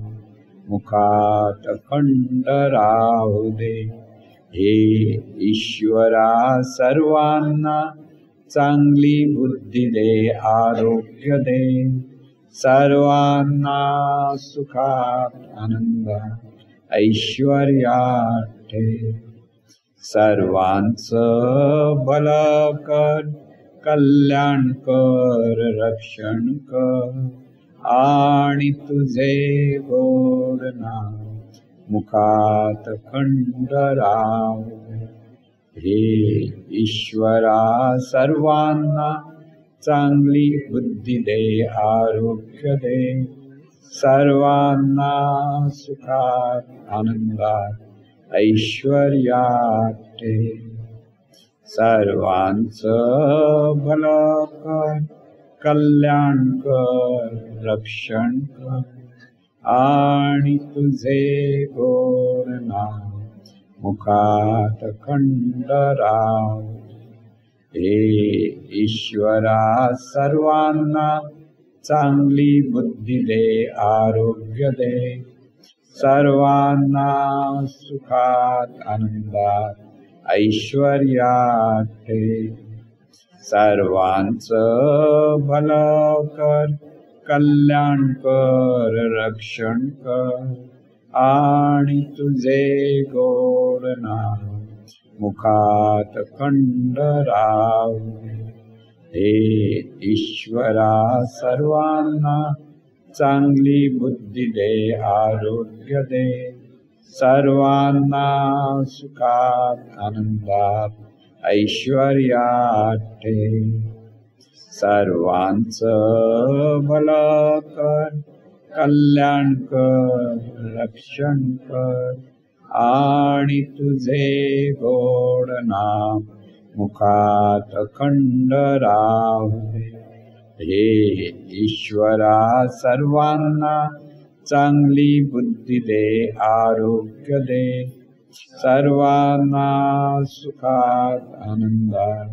मुखात अखंड राहू दे. हे ईश्वरा सर्वांना चांगली बुद्धी दे, आरोग्य दे, सर्वांना सुखात आनंदात ऐश्वर्यात ठेव, सर्वांचं भलं कर, कल्याण कर, रक्षण कर, आणि तुझे गोड नाम मुखात अखंड राहू. हे ईश्वरा सर्वांना चांगली बुद्धी दे, आरोग्य दे, सर्वांना सुखात आनंदात ऐश्वर्यात ठेव, सर्वांचं भलं कर, कल्याण कर, रक्षण कर, आणि तुझे गोड नाम मुखात अखंड राहू. हे ईश्वरा सर्वांना चांगली बुद्धी दे, आरोग्य दे, सर्वांना सुखात आनंदात ऐश्वर्यात ठेव, सर्वांचं भलं कर, कल्याण कर, रक्षण कर, आणि तुझे गोड नाम मुखात अखंड राहू. हे ईश्वरा सर्वांना चांगली बुद्धी दे, आरोग्य दे, सर्वांना सुखात आनंदात ऐश्वर्यात ठेव, सर्वांचं भलं कर, कल्याण कर, रक्षण कर, आणि तुझे गोड नाम मुखात अखंड राहू दे. हे ईश्वरा सर्वांना चांगली बुद्धी दे, आरोग्य दे, सर्वांना सुखात आनंदात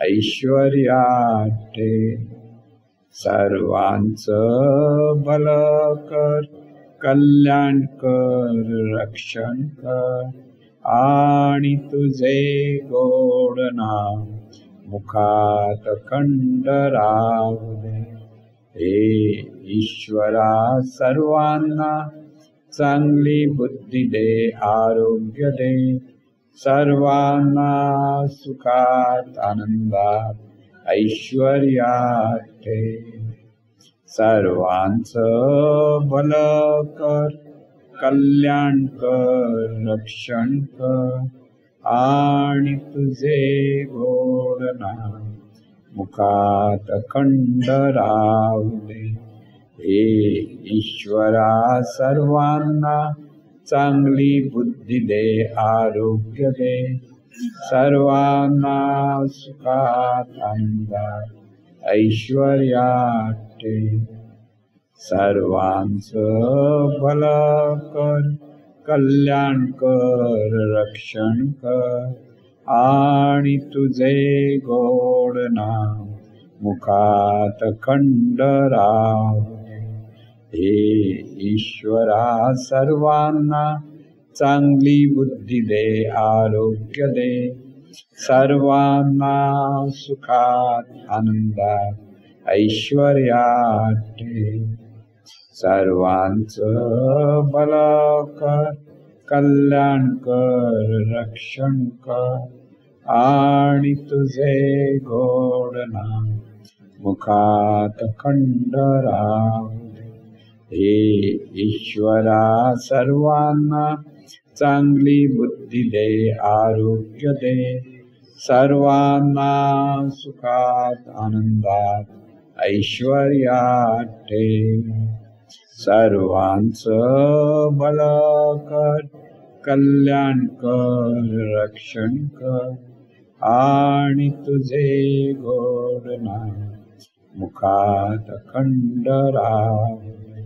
ऐश्वर्यात ठेव, सर्वांचं भलं कर, कल्याण कर, रक्षण कर, आणि तुझे गोड नाम मुखात अखंड राहू दे. हे ईश्वरा सर्वांना चांगली बुद्धी दे, आरोग्य दे, सर्वांना सुखात आनंदात ऐश्वर्यात ठेव. सर्वांचं भलं कर, कल्याण कर, रक्षण कर, आणि तुझे गोड नाम मुखात अखंड राहू दे. हे ईश्वरा सर्वांना चांगली बुद्धी दे, आरोग्य दे, सर्वांना सुखात आनंदात ऐश्वर्यात ठेव. सर्वांचं भलं कर, कल्याण कर, रक्षण कर, आणि तुझे गोड नाम मुखात अखंड राहू दे. हे ईश्वरा सर्वांना चांगली बुद्धी दे, आरोग्य दे, सर्वांना सुखात आनंदात ऐश्वर्यात ठेव. सर्वांचं भलं कर, कल्याण कर, रक्षण कर, आणि तुझे गोड नाम मुखात अखंड राहू दे. हे ईश्वरा सर्वांना चांगली बुद्धी दे, आरोग्य दे, सर्वांना सुखात आनंदात ऐश्वर्यात ठेव. सर्वांचं भलं कर, कल्याण कर, रक्षण कर, आणि तुझे गोड नाम मुखात अखंड राहू दे.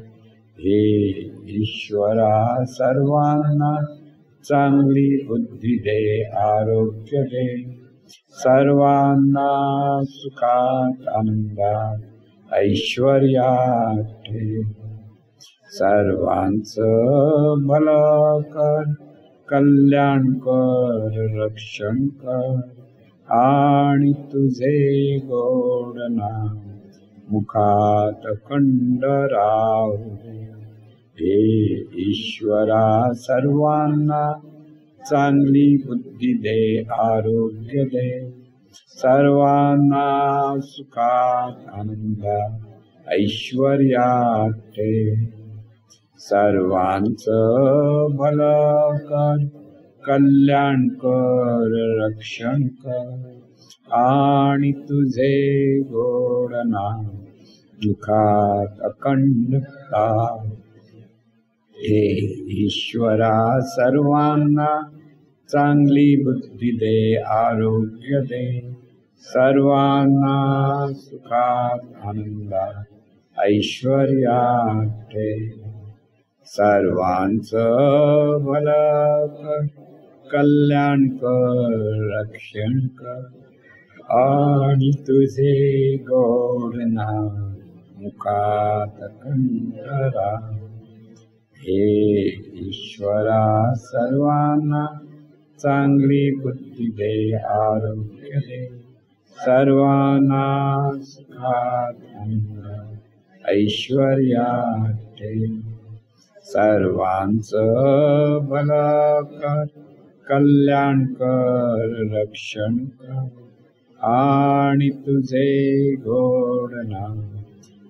हे ईश्वरा सर्वांना चांगली बुद्धी दे, आरोग्य दे, सर्वांना सुखात आनंदात ऐश्वर्यात ठेव. सर्वांचं भलं कर, कल्याण कर, रक्षण कर, आणि तुझे गोड नाम मुखात अखंड राहू दे. हे ईश्वरा सर्वांना चांगली बुद्धी दे, आरोग्य दे, सर्वांना सुखात आनंदात ऐश्वर्यात ठेव. सर्वांचं भलं कर, कल्याण कर, रक्षण कर, आणि तुझे गोड नाम मुखात अखंड राहू. हे ईश्वरा सर्वांना चांगली बुद्धी दे, आरोग्य दे, सर्वांना सुखात आनंदात ऐश्वर्यात ठेव. सर्वांचं भलं कर, कल्याण कर, रक्षण कर, आणि तुझे गोड नाम मुखात अखंड राहू. हे ईश्वरा सर्वांना चांगली बुद्धी दे, आरोग्य दे, सर्वांना सुखात आनंदात ऐश्वर्यात ठेव. सर्वांचं भलं कर, कल्याण कर, रक्षण कर, आणि तुझे गोड नाम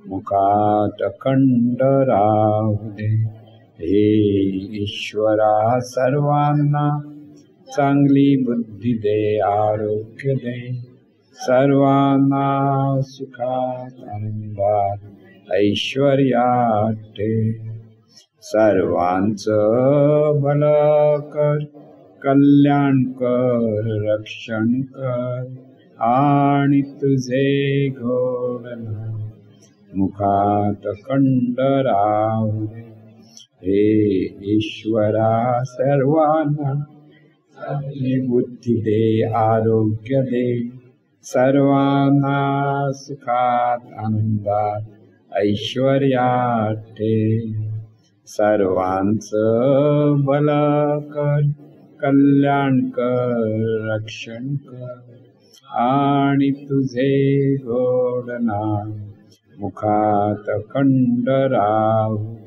मुखात अखंड राहू दे. हे ईश्वरा सर्वांना चांगली बुद्धी दे, आरोग्य दे, सर्वांना सुखात आनंदात ऐश्वर्यात ठेव. सर्वांचं भलं कर, कल्याण कर, रक्षण कर, आणि तुझे गोड नाम मुखात अखंड राहू दे. हे ईश्वरा सर्वांना चांगली बुद्धी दे, आरोग्य दे, सर्वांना सुखात आनंदात ऐश्वर्यात ठेव. सर्वांचं भलं कर, कल्याण कर, रक्षण कर, आणि तुझे गोड नाम मुखात खंड राहू दे.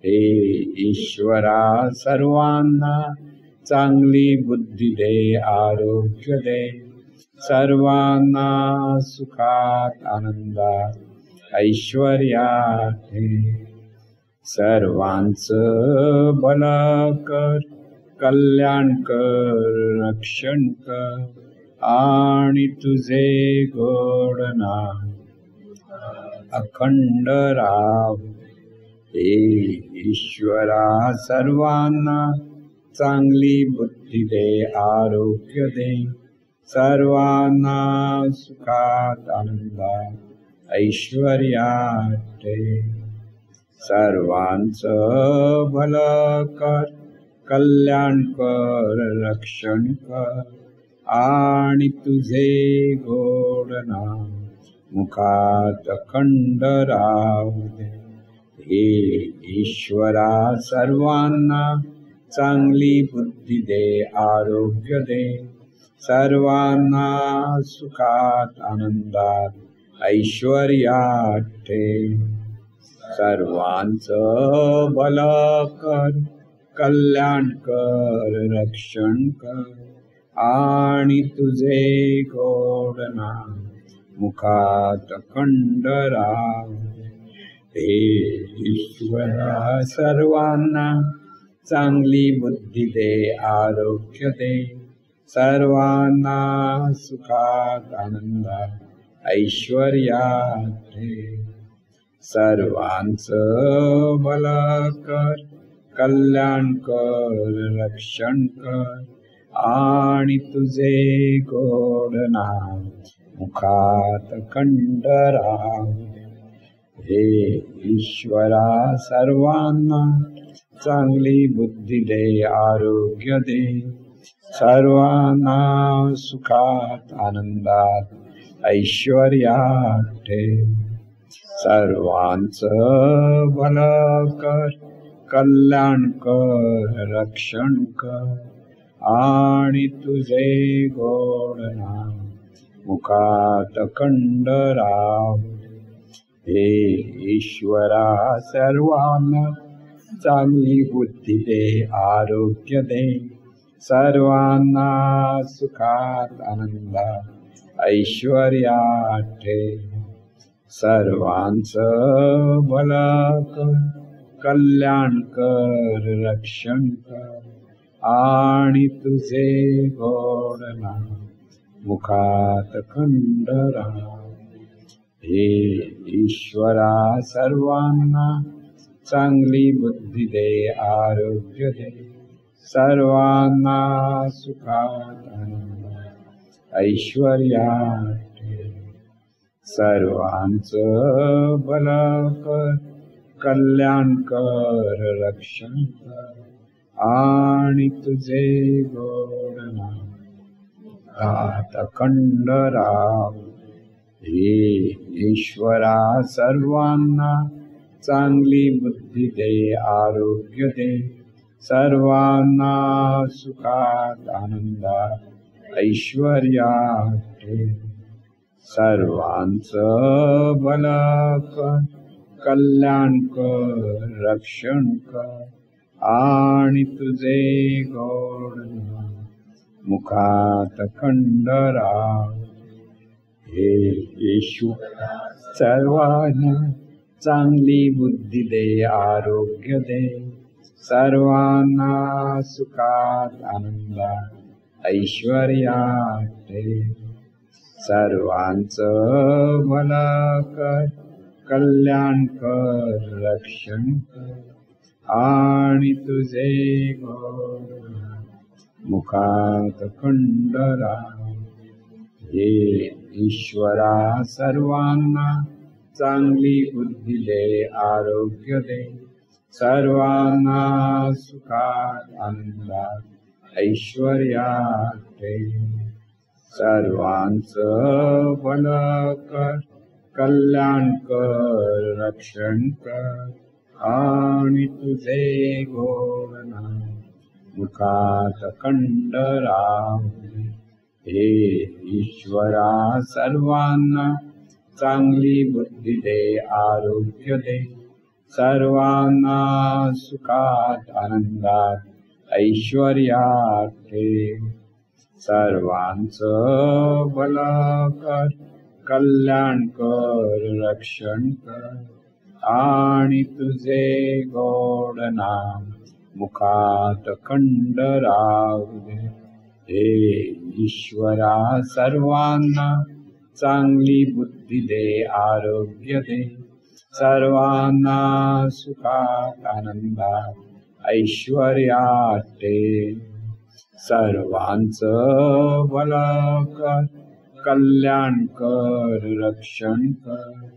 हे ईश्वरा सर्वांना चांगली बुद्धी दे, आरोग्य दे. सर्वांना सुखात आनंदात ऐश्वर्यात ठे. सर्वांचं भलं कर, कल्याण कर, रक्षण कर आणि तुझे गोड नाम अखंड राहू. हे ईश्वरा सर्वांना चांगली बुद्धी दे, आरोग्य दे. सर्वांना सुखात आनंदात ऐश्वर्यात ठे. सर्वांचं भलं कर, कल्याण कर, रक्षण कर आणि तुझे गोड नाम मुखात खंड राहू दे. हे ईश्वरा सर्वांना चांगली बुद्धी दे, आरोग्य दे. सर्वांना सुखात आनंदात ऐश्वर्यात ठे. सर्वांचं भलं कर, कल्याण कर, रक्षण कर आणि तुझे गोड नाम मुखात खंड राहू दे. हे ईश्वरा सर्वांना चांगली बुद्धी दे, आरोग्य दे. सर्वांना सुखात आनंदात ऐश्वर्यात ठे. सर्वांचं भलं कर, कल्याण कर, रक्षण कर आणि तुझे गोड नाम मुखात खंड राहू दे. हे ईश्वरा सर्वांना चांगली बुद्धी दे, आरोग्य दे. सर्वांना सुखात आनंदात ऐश्वर्यात ठे. सर्वांचं भलं कर, कल्याण कर, रक्षण कर आणि तुझे गोड नाम मुखात खंड राहू दे. हे ईश्वरा सर्वांना चांगली बुद्धी दे, आरोग्य दे. सर्वांना सुखात आनंदात ऐश्वर्यात ठे. सर्वांचं भलं कर, कल्याण कर, रक्षण कर आणि तुझे गोड नाम मुखात खंड राहू. हे ईश्वरा सर्वांना चांगली बुद्धी दे, आरोग्य दे. सर्वांना सुखात आनंदात ऐश्वर्यात ठे. सर्वांचं भलं कर, कल्याण कर, रक्षण कर आणि तुझे गोड नाम आता खंड राहू. हे ईश्वरा सर्वांना चांगली बुद्धी दे, आरोग्य दे. सर्वांना सुखात आनंदात ऐश्वर्यात ठे. सर्वांचं भलं कर, कल्याण कर, रक्षण कर आणि तुझे गोड नाम मुखात खंड राहू. हे ईश्वर सर्वांना चांगली बुद्धी दे, आरोग्य दे. सर्वांना सुखात आनंदात ऐश्वर्यात ठे. सर्वांचं भलं कर, कल्याण कर, रक्षण कर आणि तुझे गोड नाम मुखात खंड राहू. हे ईश्वरा सर्वांना चांगली बुद्धी दे, आरोग्य दे. सर्वांना सुखात आनंदात ऐश्वर्यात ठे. सर्वांचं भलं कर, कल्याण कर, रक्षण कर आणि तुझे गोड नाम मुखात खंड राहू. हे ईश्वरा सर्वांना चांगली बुद्धी दे, आरोग्य दे, सर्वांना सुखात आनंदात ऐश्वर्यात ठेव. सर्वांचं भलं कर, कल्याण कर, रक्षण कर, आणि तुझे गोड नाम मुखात खंड राहू दे. हे ईश्वरा सर्वांना चांगली बुद्धी दे, आरोग्य दे, सर्वांना सुखात आनंदात ऐश्वर्यात ठेव. सर्वांचं भलं कर, कल्याण कर, रक्षण कर,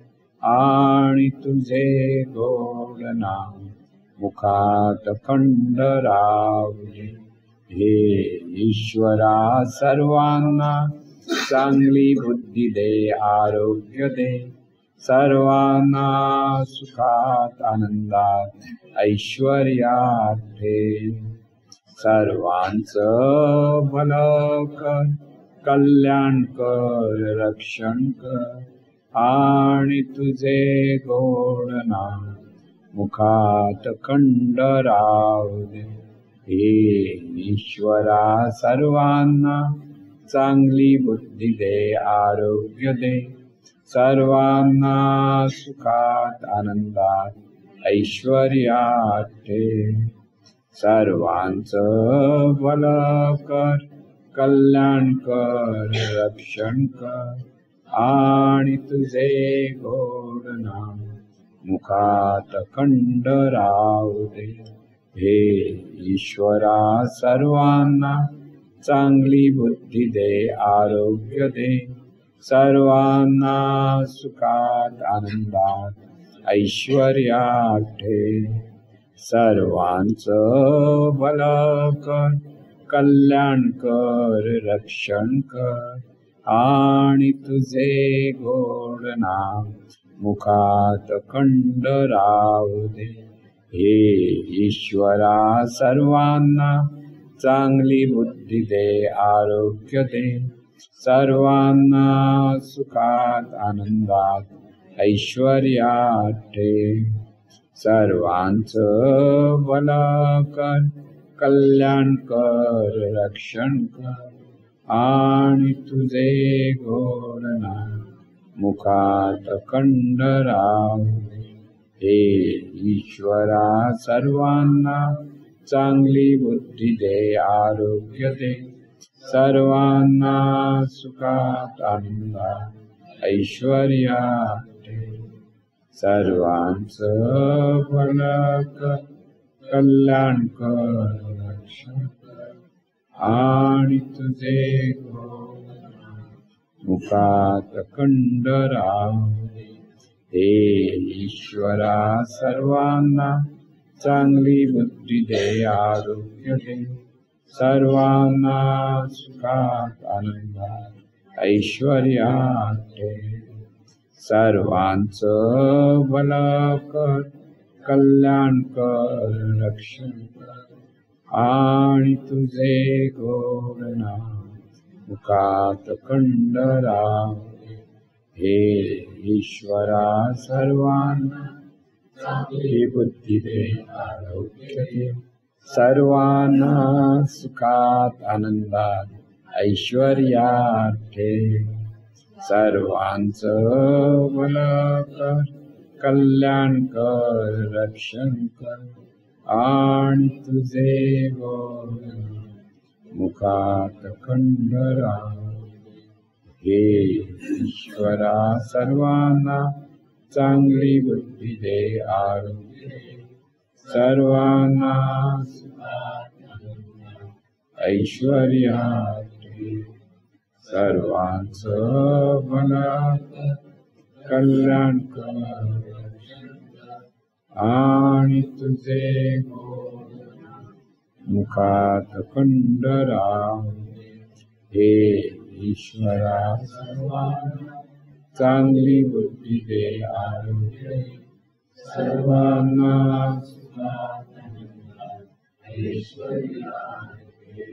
आणि तुझे गोड नाम मुखात खंड राहू दे. हे ईश्वरा सर्वांना चांगली बुद्धी दे, आरोग्य दे, सर्वांना सुखात आनंदात ऐश्वर्यात ठेव. सर्वांचं भलं कर, कल्याण कर, रक्षण कर, आणि तुझे गोड नाम मुखात खंड राहू दे. हे ईश्वरा सर्वांना चांगली बुद्धी दे, आरोग्य दे, सर्वांना सुखात आनंदात ऐश्वर्यात ठेव. सर्वांचं भलं कर, कल्याण कर, रक्षण कर, आणि तुझे गोड नाम मुखात खंड राहू दे. हे ईश्वरा सर्वांना चांगली बुद्धी दे, आरोग्य दे, सर्वांना सुखात आनंदात ऐश्वर्यात ठेव. सर्वांचं भलं कर, कल्याण कर, रक्षण कर, आणि तुझे गोड नाम मुखात खंड राहू दे. हे ईश्वरा सर्वांना चांगली बुद्धी दे, आरोग्य दे, सर्वांना सुखात आनंदात ऐश्वर्यात ठेव. सर्वांचं भलं कर, कल्याण कर, रक्षण कर, आणि तुझे गोड नाम मुखात खंड राहू दे. हे ईश्वरा सर्वांना चांगली बुद्धी दे, आरोग्य दे, सर्वांना सुखात आनंदात ऐश्वर्यात ठेव. सर्वांचं भलं कर, कल्याण कर, रक्षण कर, आणि तुझे गोड नाम मुखात खंड राहू दे. हे ईश्वरा सर्वांना चांगली बुद्धी दे, आरोग्य दे, सर्वांना सुखात आनंदात ऐश्वर्यात ठेव. सर्वांचं भलं कर, कल्याण कर, रक्षण कर, आणि तुझे गोड नाम मुखात खंड राहू दे. हे ईश्वरा सर्वांना चांगली बुद्धी दे, आरोग्य दे, सर्वांना सुखात आनंदात ऐश्वर्यात ठेव. सर्वांचं भलं कर, कल्याण कर, रक्षण कर, आणि तुझे गोड नाम मुखात खंड राहू दे. हे ईश्वरा सर्वांना चांगली बुद्धी दे, आरोग्य दे, सर्वांना सुखात आनंदात ऐश्वर्यात ठेव. सर्वांचं भलं कर, कल्याण कर, आणि तुझे गोड नाम मुखात खंड राहू दे. हे ईश्वरा सर्वांना चांगली बुद्धी दे, आरोग्य दे, सर्वांना सुखात आनंदात ऐश्वर्यात ठेव.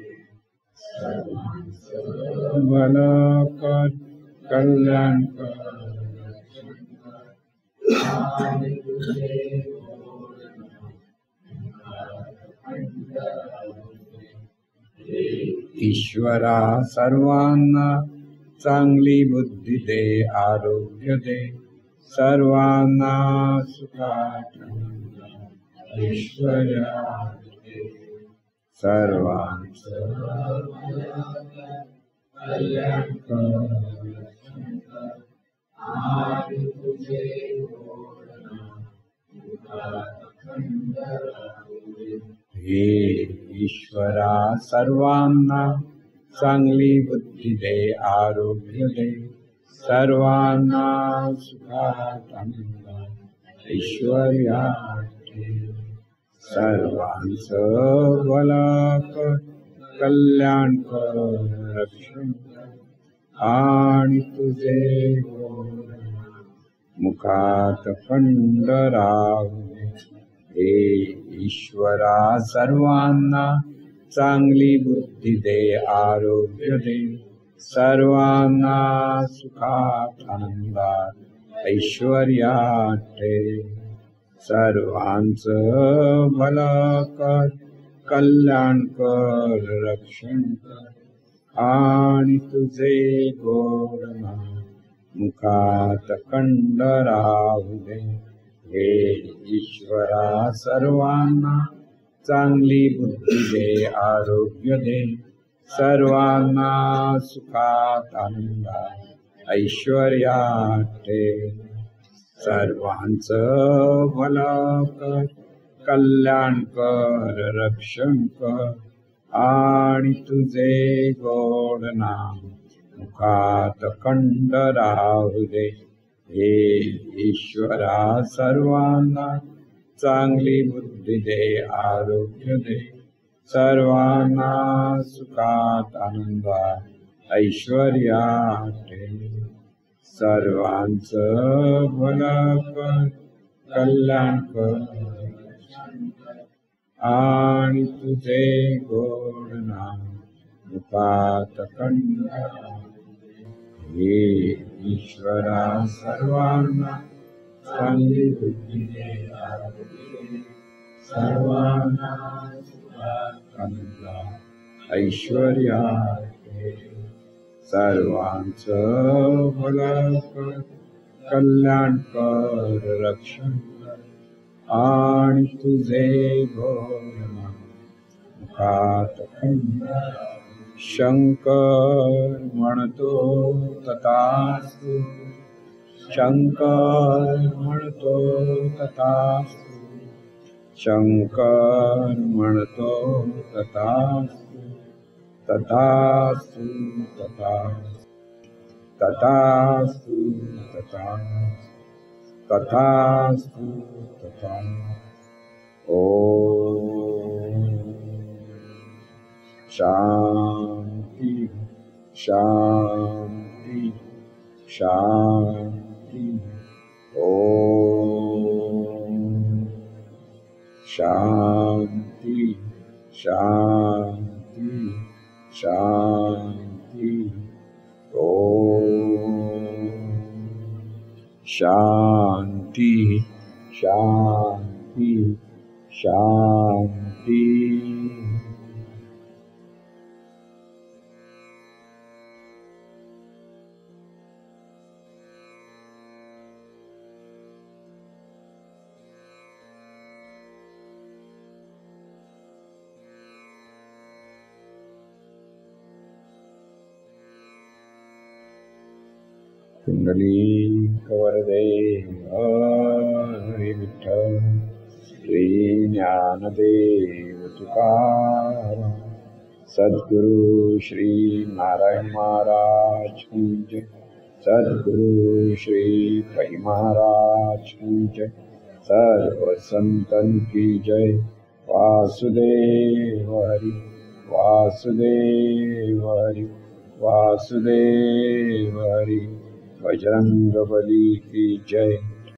सर्वांचं भलं कर, कल्याण कर, ईश्वरा सर्वांना चांगली बुद्धी दे, आरोग्य दे, सर्वांना सुखात ईश्वरा सर्वांचं कल्याण कर. हे ईश्वरा सर्वांना चांगली बुद्धी दे, आरोग्य दे, सर्वांना सुखात आनंदात ऐश्वर्या ठेव. सर्वांचं भलं कर, कल्याण कर, रक्षण कर आणि तुझे मुखात खंड राहू दे. हे ईश्वरा सर्वांना चांगली बुद्धी दे, आरोग्य दे, सर्वांना सुखात आनंदात ऐश्वर्यात ठेव. सर्वांचं भलं कर, कल्याण कर, रक्षण कर आणि तुझे गोड नाम मुखात खंड राहू दे. हे ईश्वरा सर्वांना चांगली बुद्धी दे, आरोग्य दे, सर्वांना सुखात आनंदात ऐश्वर्यात ठेव. सर्वांचं भलं कर, कल्याण कर, रक्षण कर आणि तुझे गोड नाम मुखात खंड राहू दे. हे ईश्वरा सर्वांना चांगली बुद्धी दे, आरोग्य दे, सर्वांना सुखात आनंदात ऐश्वर्यात ठेव. सर्वांचं भलं कर, कल्याण कर आणि तुझे गोड नाम मुखात खंड. हे ईश्वरा सर्वांना चांगली बुद्धी दे, सर्वांना सुखात आनंदात ऐश्वर्यात ठेव. सर्वांचं भलं कर, कल्याण कर, रक्षण कर आणि तुझे गोड नाम मुखात खंड. शंकर म्हणतो तथास्तु, शंकर म्हणतो तथास्तु, शंकर म्हणतो तथास्तु, तथास्तु तथास्तु, तथास्तु तथास्तु, तथास्तु तथास्तु. ओम शांती शांती शांती. ओम शांती शांती शांती. ओम शांती शांती शांती. कुंडलिक वरदे हरी विठ्ठल. श्री ज्ञानदेव तुकाराम. सद्गुरु श्री नारायण महाराज की जय. सद्गुरु श्री पै महाराज की जय. सर्व संतन की जय. वासुदेव हरि वासुदेव हरि वासुदेव हरि. बजरंग बली की जय.